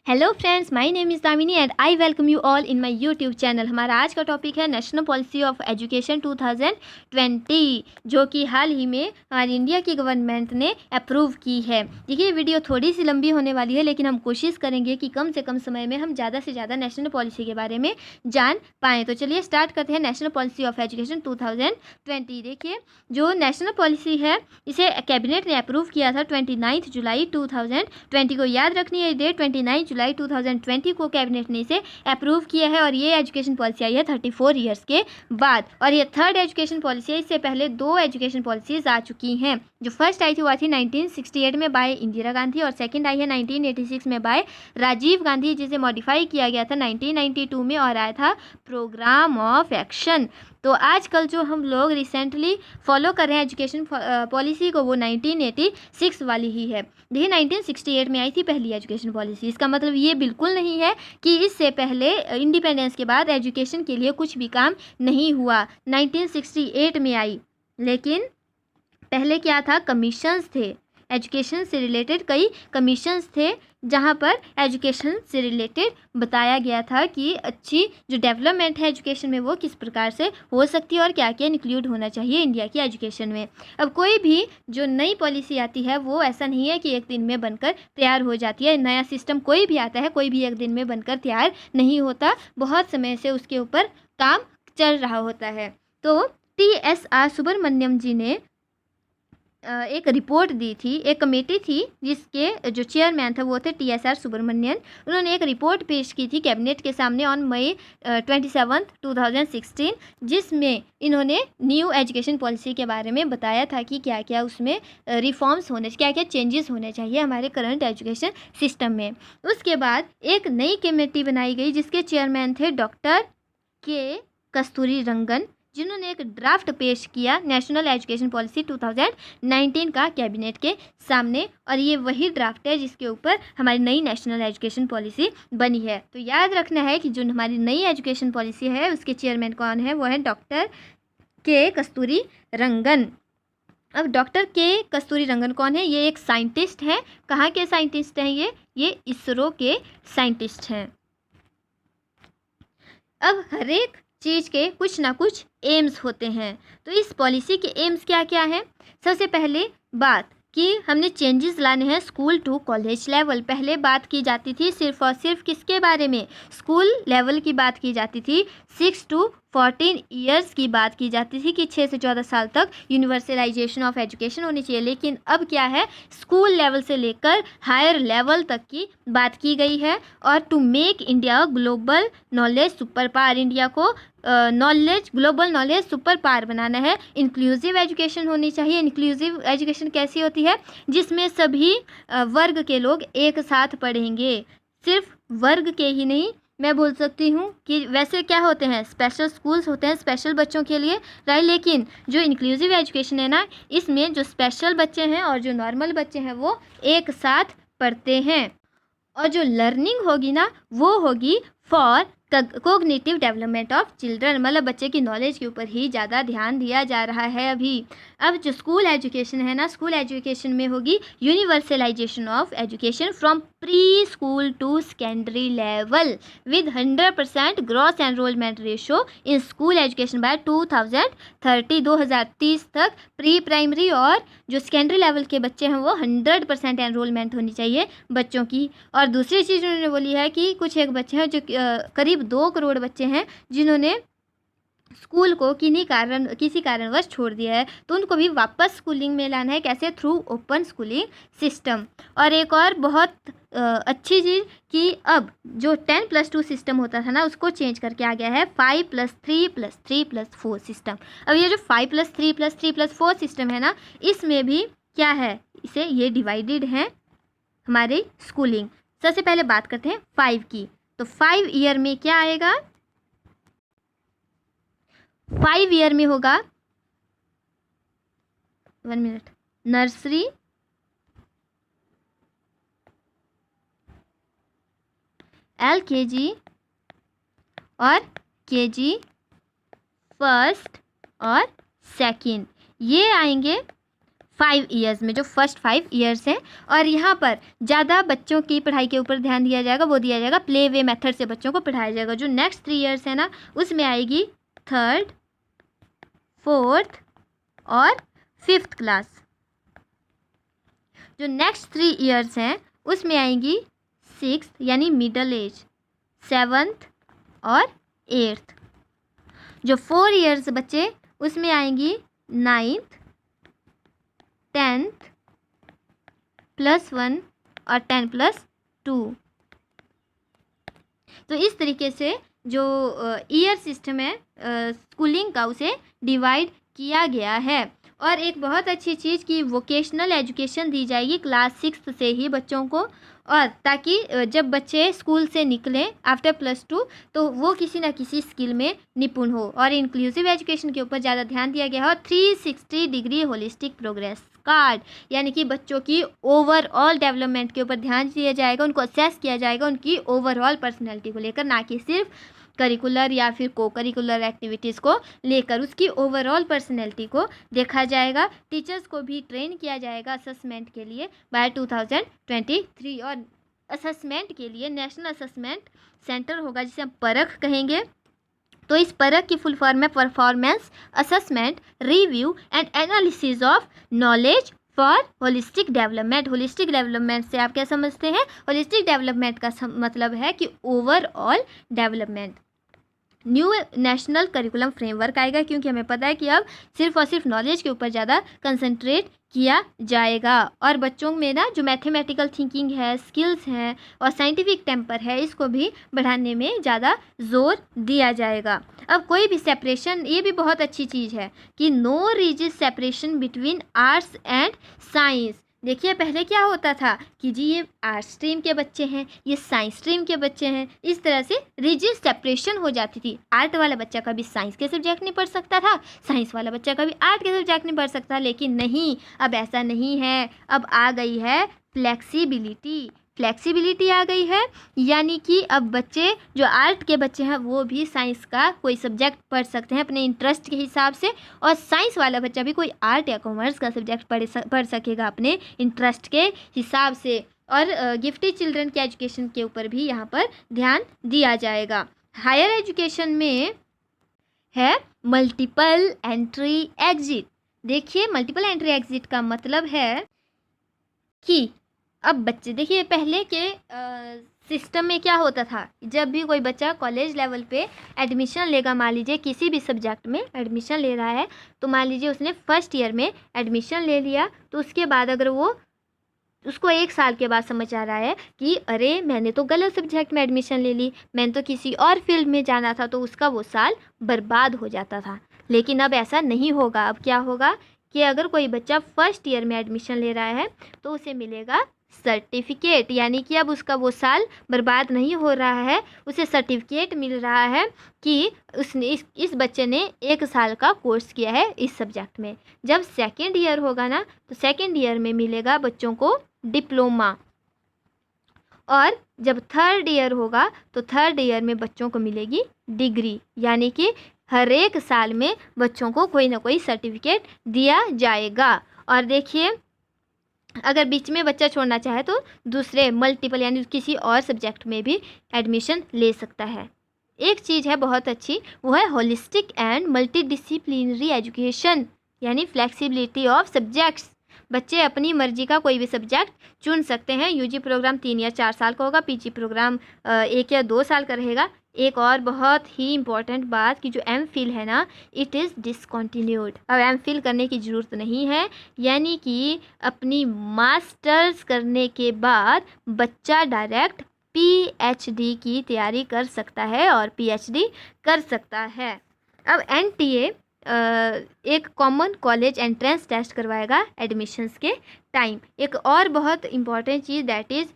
Hello friends, my name is Damini and I welcome you all in my YouTube channel. हमारा आज का topic है national policy of education 2020, जो कि हाल ही में हमारी इंडिया की गवर्नमेंट ने अप्रूव की है। देखिए, वीडियो थोड़ी सी लंबी होने वाली है, लेकिन हम कोशिश करेंगे कि कम से कम समय में हम ज़्यादा से ज़्यादा नेशनल पॉलिसी के बारे में जान पाएँ। तो चलिए स्टार्ट करते हैं नेशनल पॉलिसी ऑफ एजुकेशन 2020। देखिए, जो नेशनल पॉलिसी है इसे कैबिनेट ने अप्रूव किया था 29 जुलाई 2020 को। याद रखनी है डेट, 29 जुलाई 2020 को कैबिनेट ने इसे अप्रूव किया है। और ये एजुकेशन पॉलिसी आई है 34 ईयर्स के बाद, और ये थर्ड एजुकेशन पॉलिसी है। इससे पहले दो एजुकेशन पॉलिसीज आ चुकी हैं। जो फर्स्ट आई थी वो आई थी 1968 में बाय इंदिरा गांधी, और सेकंड आई है 1986 में बाय राजीव गांधी, जिसे मॉडिफाई किया गया था 1992 में और आया था प्रोग्राम ऑफ एक्शन। तो आजकल जो हम लोग रिसेंटली फॉलो कर रहे हैं एजुकेशन पॉलिसी को, वो 1986 वाली ही है। देखिए, 1968 में आई थी पहली एजुकेशन पॉलिसी। इसका मतलब ये बिल्कुल नहीं है कि इससे पहले इंडिपेंडेंस के बाद एजुकेशन के लिए कुछ भी काम नहीं हुआ। 1968 में आई, लेकिन पहले क्या था, कमीशंस थे। एजुकेशन से रिलेटेड कई कमीशंस थे, जहाँ पर एजुकेशन से रिलेटेड बताया गया था कि अच्छी जो डेवलपमेंट है एजुकेशन में वो किस प्रकार से हो सकती है और क्या क्या इंक्लूड होना चाहिए इंडिया की एजुकेशन में। अब कोई भी जो नई पॉलिसी आती है वो ऐसा नहीं है कि एक दिन में बनकर तैयार हो जाती है। नया सिस्टम कोई भी आता है, कोई भी एक दिन में बनकर तैयार नहीं होता, बहुत समय से उसके ऊपर काम चल रहा होता है। तो TSR सुब्रमण्यम जी ने एक रिपोर्ट दी थी। एक कमेटी थी जिसके जो चेयरमैन थे वो थे TSR सुब्रमण्यन। उन्होंने एक रिपोर्ट पेश की थी कैबिनेट के सामने ऑन मई 27, 2016, जिसमें इन्होंने न्यू एजुकेशन पॉलिसी के बारे में बताया था कि क्या क्या उसमें रिफॉर्म्स होने, क्या क्या चेंजेस होने चाहिए हमारे करंट एजुकेशन सिस्टम में। उसके बाद एक नई कमेटी बनाई गई जिसके चेयरमैन थे डॉक्टर के कस्तूरी रंगन, जिन्होंने एक ड्राफ्ट पेश किया नेशनल एजुकेशन पॉलिसी 2019 का कैबिनेट के सामने। और ये वही ड्राफ्ट है जिसके ऊपर हमारी नई नेशनल एजुकेशन पॉलिसी बनी है। तो याद रखना है कि जो हमारी नई एजुकेशन पॉलिसी है उसके चेयरमैन कौन है, वो है डॉक्टर के कस्तूरी रंगन। अब डॉक्टर के कस्तूरी रंगन कौन है? ये एक साइंटिस्ट हैं। कहाँ के साइंटिस्ट हैं ये इसरो के साइंटिस्ट हैं। अब हर एक चीज़ के कुछ ना कुछ एम्स होते हैं। तो इस पॉलिसी के एम्स क्या क्या हैं? सबसे पहले बात कि हमने चेंजेस लाने हैं स्कूल टू कॉलेज लेवल। पहले बात की जाती थी सिर्फ और सिर्फ किसके बारे में? स्कूल लेवल की बात की जाती थी। 6 to 14 ईयर्स की बात की जाती थी कि 6 से 14 साल तक यूनिवर्सलाइजेशन ऑफ एजुकेशन होनी चाहिए। लेकिन अब क्या है, स्कूल लेवल से लेकर हायर लेवल तक की बात की गई है। और to make India global knowledge super power, India को ग्लोबल नॉलेज सुपर पावर बनाना है। इंक्लूसिव एजुकेशन होनी चाहिए। इंक्लूसिव एजुकेशन कैसी होती है? जिसमें सभी वर्ग के लोग एक साथ पढ़ेंगे। सिर्फ वर्ग के ही नहीं, मैं बोल सकती हूँ कि वैसे क्या होते हैं, स्पेशल स्कूल्स होते हैं स्पेशल बच्चों के लिए, राइट। लेकिन जो इंक्लूसिव एजुकेशन है ना, इसमें जो स्पेशल बच्चे हैं और जो नॉर्मल बच्चे हैं वो एक साथ पढ़ते हैं। और जो लर्निंग होगी ना, वो होगी for cognitive development of children, मतलब बच्चे की नॉलेज के ऊपर ही ज़्यादा ध्यान दिया जा रहा है अभी। अब जो स्कूल एजुकेशन है ना, स्कूल एजुकेशन में होगी universalisation of education from pre school to secondary level with 100% gross enrolment ratio in school education by 2030 तक। प्री प्राइमरी और जो सेकेंडरी लेवल के बच्चे हैं वो 100% एनरोलमेंट होनी चाहिए बच्चों की। और दूसरी चीज़ उन्होंने बोली है कि कुछ एक बच्चे हैं जो करीब 2 करोड़ बच्चे हैं जिन्होंने स्कूल को किसी कारणवश छोड़ दिया है, तो उनको भी वापस स्कूलिंग में लाना है। कैसे? Through open schooling system. और एक और बहुत अच्छी चीज़ कि अब जो 10+2 सिस्टम होता था ना, उसको चेंज करके आ गया है 5+3+3+4 सिस्टम। अब ये जो 5+3+3+4 सिस्टम है ना, इसमें भी क्या है, इसे ये डिवाइडेड है हमारी स्कूलिंग। सबसे पहले बात करते हैं 5 की। तो 5 ईयर में क्या आएगा? 5 ईयर में होगा 1 मिनट, नर्सरी, LKG और KG, फर्स्ट और सेकंड, ये आएंगे 5 ईयर्स में, जो फर्स्ट 5 ईयर्स हैं। और यहाँ पर ज़्यादा बच्चों की पढ़ाई के ऊपर ध्यान दिया जाएगा, वो दिया जाएगा प्ले वे मेथड से बच्चों को पढ़ाया जाएगा। जो नेक्स्ट 3 ईयर्स है ना, उसमें आएगी 3rd, 4th और 5th क्लास। जो नेक्स्ट 3 ईयर्स हैं उसमें आएंगी 6th यानी मिडल एज, 7th और 8th। जो 4 ईयर्स बच्चे उसमें आएंगी 9th, 10th +1 और 10+2। तो इस तरीके से जो ईयर सिस्टम है स्कूलिंग का, उसे डिवाइड किया गया है। और एक बहुत अच्छी चीज़ कि वोकेशनल एजुकेशन दी जाएगी क्लास 6 से ही बच्चों को, और ताकि जब बच्चे स्कूल से निकलें आफ्टर +2 तो वो किसी न किसी स्किल में निपुण हो। और इंक्लूसिव एजुकेशन के ऊपर ज़्यादा ध्यान दिया गया है। और 360 डिग्री होलिस्टिक प्रोग्रेस कार्ड, यानी कि बच्चों की ओवरऑल डेवलपमेंट के ऊपर ध्यान दिया जाएगा, उनको असेस किया जाएगा उनकी ओवरऑल पर्सनैलिटी को लेकर, ना कि सिर्फ करिकुलर या फिर को करिकुलर एक्टिविटीज़ को लेकर। उसकी ओवरऑल पर्सनैलिटी को देखा जाएगा। टीचर्स को भी ट्रेन किया जाएगा असेसमेंट के लिए बाय 2023। और असेसमेंट के लिए नेशनल असेसमेंट सेंटर होगा, जिसे हम परख कहेंगे। तो इस परख की फुल फॉर्म है performance assessment review and analysis of knowledge for holistic development. Holistic development से आप क्या समझते हैं? होलिस्टिक डेवलपमेंट का मतलब है कि overall development. New national curriculum framework आएगा, क्योंकि हमें पता है कि अब सिर्फ और सिर्फ नॉलेज के ऊपर ज़्यादा कंसंट्रेट किया जाएगा। और बच्चों में ना जो मैथमेटिकल थिंकिंग है, स्किल्स हैं और साइंटिफिक टेम्पर है, इसको भी बढ़ाने में ज़्यादा जोर दिया जाएगा। अब कोई भी सेपरेशन, ये भी बहुत अच्छी चीज़ है कि no rigid separation between arts and science. देखिए पहले क्या होता था कि जी ये आर्ट्स स्ट्रीम के बच्चे हैं, ये साइंस स्ट्रीम के बच्चे हैं, इस तरह से रिजिड सेपरेशन हो जाती थी। आर्ट वाला बच्चा कभी साइंस के सब्जेक्ट नहीं पढ़ सकता था, साइंस वाला बच्चा कभी आर्ट के सब्जेक्ट नहीं पढ़ सकता। लेकिन नहीं, अब ऐसा नहीं है। अब आ गई है फ्लेक्सिबिलिटी। फ्लेक्सिबिलिटी आ गई है, यानी कि अब बच्चे जो आर्ट के बच्चे हैं वो भी साइंस का कोई सब्जेक्ट पढ़ सकते हैं अपने इंटरेस्ट के हिसाब से, और साइंस वाला बच्चा भी कोई आर्ट या कॉमर्स का सब्जेक्ट पढ़ सकेगा अपने इंटरेस्ट के हिसाब से। और गिफ्टेड चिल्ड्रन के एजुकेशन के ऊपर भी यहाँ पर ध्यान दिया जाएगा। हायर एजुकेशन में है मल्टीपल एंट्री एग्जिट। देखिए मल्टीपल एंट्री एग्जिट का मतलब है कि अब बच्चे, देखिए पहले के सिस्टम में क्या होता था, जब भी कोई बच्चा कॉलेज लेवल पे एडमिशन लेगा, मान लीजिए किसी भी सब्जेक्ट में एडमिशन ले रहा है, तो मान लीजिए उसने फर्स्ट ईयर में एडमिशन ले लिया, तो उसके बाद अगर उसको 1 साल के बाद समझ आ रहा है कि अरे मैंने तो गलत सब्जेक्ट में एडमिशन ले ली, मैंने तो किसी और फील्ड में जाना था, तो उसका वो साल बर्बाद हो जाता था। लेकिन अब ऐसा नहीं होगा। अब क्या होगा कि अगर कोई बच्चा फर्स्ट ईयर में एडमिशन ले रहा है तो उसे मिलेगा सर्टिफिकेट, यानी कि अब उसका वो साल बर्बाद नहीं हो रहा है, उसे सर्टिफिकेट मिल रहा है कि उसने इस बच्चे ने 1 साल का कोर्स किया है इस सब्जेक्ट में। जब सेकेंड ईयर होगा ना, तो सेकेंड ईयर में मिलेगा बच्चों को डिप्लोमा, और जब थर्ड ईयर होगा तो थर्ड ईयर में बच्चों को मिलेगी डिग्री। यानी कि हर एक साल में बच्चों को कोई ना कोई सर्टिफिकेट दिया जाएगा। और देखिए अगर बीच में बच्चा छोड़ना चाहे तो दूसरे मल्टीपल यानी किसी और सब्जेक्ट में भी एडमिशन ले सकता है। एक चीज़ है बहुत अच्छी, वो है होलिस्टिक एंड मल्टीडिसिप्लिनरी एजुकेशन, यानी फ्लेक्सिबिलिटी ऑफ सब्जेक्ट्स। बच्चे अपनी मर्जी का कोई भी सब्जेक्ट चुन सकते हैं। यूजी प्रोग्राम 3 या 4 साल का होगा, पीजी प्रोग्राम 1 या 2 साल का रहेगा। एक और बहुत ही इम्पॉर्टेंट बात कि जो एमफिल है ना, इट इज़ डिसकंटिन्यूड। अब एमफिल करने की ज़रूरत नहीं है, यानी कि अपनी मास्टर्स करने के बाद बच्चा डायरेक्ट पीएचडी की तैयारी कर सकता है और पीएचडी कर सकता है। अब एनटीए एक कॉमन कॉलेज एंट्रेंस टेस्ट करवाएगा एडमिशन्स के टाइम। एक और बहुत important cheese that is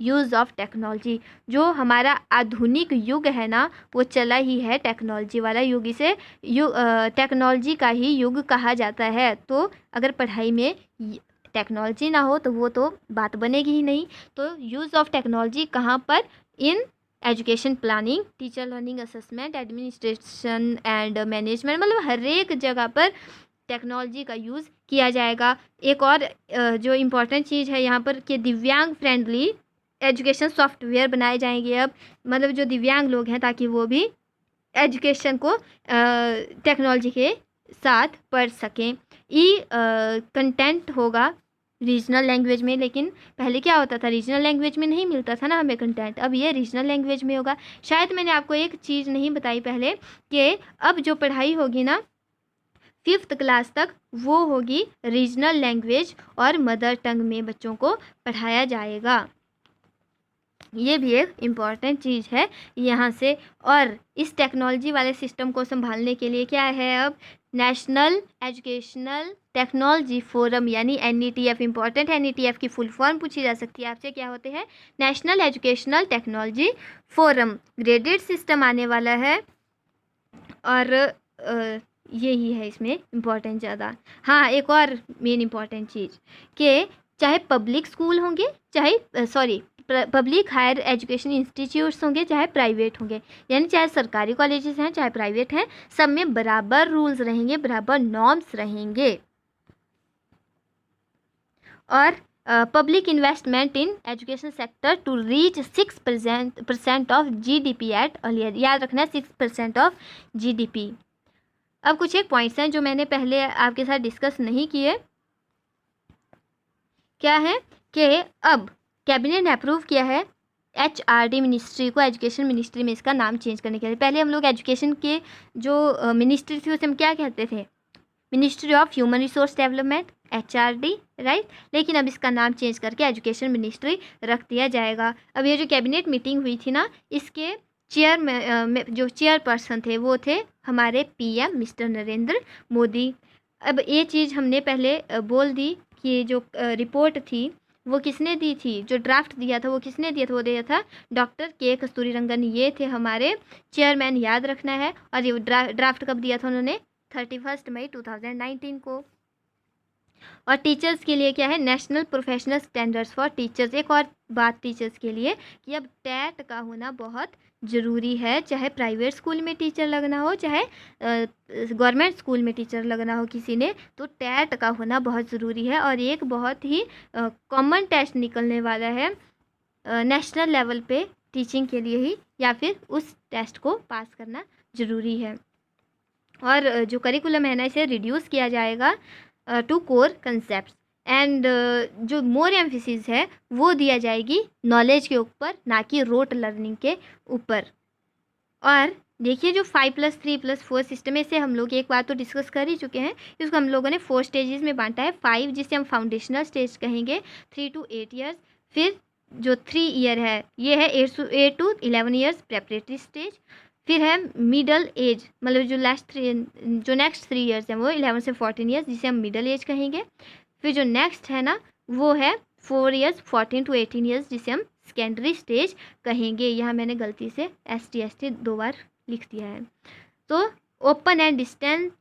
use of technology. जो हमारा आधुनिक युग है ना, वो चला ही है टेक्नोलॉजी वाला युग। इसे टेक्नोलॉजी का ही युग कहा जाता है। तो अगर पढ़ाई में टेक्नोलॉजी ना हो तो वो तो बात बनेगी ही नहीं। तो यूज़ ऑफ टेक्नोलॉजी कहाँ पर? In education planning, teacher learning assessment, administration and management, मतलब हर एक जगह पर टेक्नोलॉजी का यूज़ किया जाएगा। एक और जो इम्पोर्टेंट चीज़ है यहाँ पर कि दिव्यांग फ्रेंडली एजुकेशन सॉफ्टवेयर बनाए जाएंगे अब, मतलब जो दिव्यांग लोग हैं ताकि वो भी एजुकेशन को टेक्नोलॉजी के साथ पढ़ सकें। कंटेंट होगा रीजनल लैंग्वेज में, लेकिन पहले क्या होता था, रीजनल लैंग्वेज में नहीं मिलता था ना हमें कंटेंट, अब ये रीजनल लैंग्वेज में होगा। शायद मैंने आपको एक चीज़ नहीं बताई पहले कि अब जो पढ़ाई होगी ना 5th क्लास तक, वो होगी रीजनल लैंग्वेज और मदर टंग में बच्चों को पढ़ाया जाएगा। ये भी एक इम्पॉर्टेंट चीज़ है यहाँ से। और इस टेक्नोलॉजी वाले सिस्टम को संभालने के लिए क्या है, अब नेशनल एजुकेशनल टेक्नोलॉजी फोरम यानी NETF, इम्पॉर्टेंट है। NETF की फुल फॉर्म पूछी जा सकती है आपसे, क्या होते हैं, national educational technology forum. Graded system आने वाला है और यही है इसमें इम्पॉर्टेंट ज़्यादा। हाँ, एक और मेन इम्पॉर्टेंट चीज़ कि चाहे पब्लिक स्कूल होंगे, चाहे पब्लिक हायर एजुकेशन इंस्टीट्यूट्स होंगे, चाहे प्राइवेट होंगे, यानी चाहे सरकारी कॉलेजेस हैं चाहे प्राइवेट हैं, सब में बराबर रूल्स रहेंगे, बराबर नॉर्म्स रहेंगे। और public investment in education sector to reach 6% of GDP at earlier, याद रखना है 6% ऑफ GDP। अब कुछ एक पॉइंट्स हैं जो मैंने पहले आपके साथ डिस्कस नहीं किए। क्या है कि अब कैबिनेट ने अप्रूव किया है HRD मिनिस्ट्री को, एजुकेशन मिनिस्ट्री में इसका नाम चेंज करने के लिए। पहले हम लोग एजुकेशन के जो मिनिस्ट्री थी उसे हम क्या कहते थे, ministry of human resource development, HRD, right. लेकिन अब इसका नाम चेंज करके एजुकेशन मिनिस्ट्री रख दिया जाएगा। अब ये जो कैबिनेट मीटिंग हुई थी ना, इसके जो चेयरपर्सन थे वो थे हमारे PM मिस्टर नरेंद्र मोदी। अब ये चीज़ हमने पहले बोल दी कि जो रिपोर्ट थी वो किसने दी थी, जो ड्राफ्ट दिया था वो किसने दिया था, वो दिया था डॉक्टर K कस्तूरीरंगन। ये थे हमारे चेयरमैन, याद रखना है। और ये ड्राफ्ट कब दिया था उन्होंने, 31 मई 2019 को। और टीचर्स के लिए क्या है, national professional standards for teachers. एक और बात टीचर्स के लिए कि अब टेट का होना बहुत ज़रूरी है, चाहे प्राइवेट स्कूल में टीचर लगना हो, चाहे गवर्नमेंट स्कूल में टीचर लगना हो किसी ने, तो टेट का होना बहुत ज़रूरी है। और एक बहुत ही कॉमन टेस्ट निकलने वाला है नेशनल लेवल पे टीचिंग के लिए ही, या फिर उस टेस्ट को पास करना ज़रूरी है। और जो करिकुलम है ना, इसे रिड्यूस किया जाएगा टू कोर कंसेप्ट एंड जो मोर एम्फेसिस है वो दिया जाएगी नॉलेज के ऊपर, ना कि रोट लर्निंग के ऊपर। और देखिए जो 5+3+4 सिस्टम है, इसे हम लोग एक बार तो डिस्कस कर ही चुके हैं। इसको हम लोगों ने 4 स्टेजेस में बांटा है। 5 जिसे हम फाउंडेशनल स्टेज कहेंगे, 3 to 8 ईयर्स। फिर जो 3 ईयर है ये है 8 to 11 ईयर्स प्रेपरेटरी स्टेज। फिर है मिडल एज, मतलब जो नेक्स्ट 3 ईयर्स हैं वो 11 से 14 ईयर्स, जिसे हम मिडल एज कहेंगे। फिर जो नेक्स्ट है ना वो है 4 ईयर्स 14 to 18 ईयर्स, जिसे हम सेकेंडरी स्टेज कहेंगे। यहाँ मैंने गलती से ST 2 बार लिख दिया है। तो ओपन एंड डिस्टेंस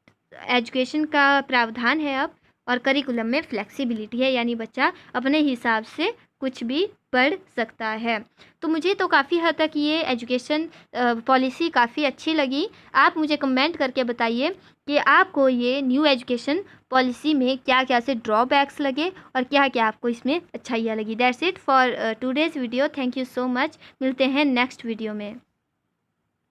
एजुकेशन का प्रावधान है अब, और करिकुलम में फ्लेक्सिबिलिटी है, यानी बच्चा अपने हिसाब से कुछ भी पढ़ सकता है। तो मुझे तो काफ़ी हद तक ये एजुकेशन पॉलिसी काफ़ी अच्छी लगी। आप मुझे कमेंट करके बताइए कि आपको ये न्यू एजुकेशन पॉलिसी में क्या क्या से ड्रॉबैक्स लगे और क्या क्या आपको इसमें अच्छाइयाँ लगी। That's it for today's video. Thank you so much. मिलते हैं नेक्स्ट वीडियो में।